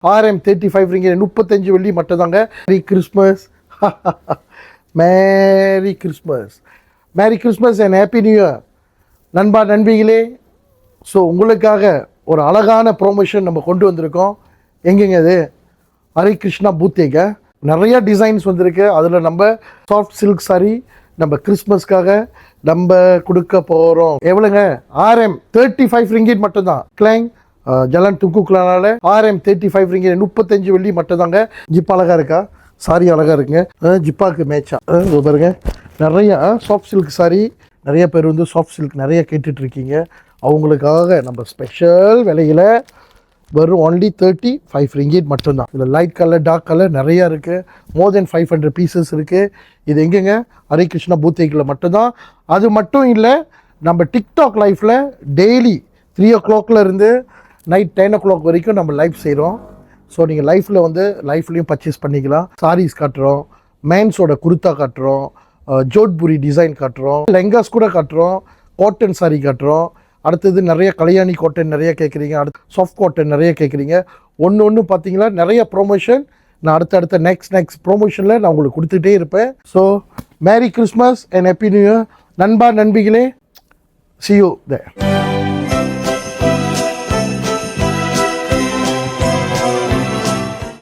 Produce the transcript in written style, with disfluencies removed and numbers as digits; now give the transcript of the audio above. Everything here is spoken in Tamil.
RM35 ringgit 35 வெள்ளி மட்டும் தாங்க. Merry Christmas. Merry Christmas. Merry Christmas and happy new year நண்பா நண்பிகளே. ஸோ உங்களுக்காக ஒரு அழகான ப்ரொமோஷன் நம்ம கொண்டு வந்திருக்கோம். எங்கெங்க இது? ஹரே கிருஷ்ணா பூத்தேங்க. நிறைய டிசைன்ஸ் வந்திருக்கு. அதில் நம்ம சாஃப்ட் சில்க் சாரி நம்ம கிறிஸ்மஸ்க்காக நம்ம கொடுக்க போகிறோம். எவ்வளோங்க? RM35 ரிங்கிட் மட்டும்தான். கிளைங் ஜலன் துக்குக்குள்ளனால RM35 ரிங்கிட் 35 வெள்ளி மட்டும்தாங்க. ஜிப்பா அழகாக இருக்கா? சாரி அழகாக இருக்குங்க. ஜிப்பாவுக்கு மேட்சா பாருங்க. நிறைய சாஃப்ட் சில்க் சாரி நிறைய பேர் வந்து சாஃப்ட் சில்க் நிறைய கேட்டுட்ருக்கீங்க. அவங்களுக்காக நம்ம ஸ்பெஷல் விலையில் வெறும் ஒன்லி 35 ரிங்கிட் மட்டும்தான். இதில் லைட் கலர் டார்க் கலர் நிறையா இருக்குது. மோர் தென் 500 பீசஸ் இருக்குது. இது எங்கெங்க? ஹரே கிருஷ்ணா பூத்தேக்கில் மட்டும்தான். அது மட்டும் இல்லை, நம்ம டிக்டாக் லைஃப்பில் டெய்லி 3 o'clock இருந்து நைட் 10 o'clock வரைக்கும் நம்ம லைஃப் செய்கிறோம். ஸோ நீங்கள் லைஃப்பில் வந்து லைஃப்லேயும் பர்ச்சேஸ் பண்ணிக்கலாம். சாரீஸ் காட்டுறோம், மேன்ஸோட குர்தா காட்டுறோம், ஜோத்புரி டிசைன் காட்டுறோம், லெங்காஸ் கூட காட்டுறோம், காட்டன் சாரீ காட்டுறோம். அடுத்தது நிறைய கல்யாணி காட்டன் நிறைய கேட்குறீங்க. அடுத்து சாஃப்ட் காட்டன் நிறைய கேட்குறீங்க. ஒன்று பார்த்தீங்களா நிறைய ப்ரொமோஷன். நான் அடுத்த நெக்ஸ்ட் ப்ரொமோஷனில் நான் உங்களுக்கு கொடுத்துட்டே இருப்பேன். So merry Christmas and happy new year நண்பா நண்பிகளே. See you there.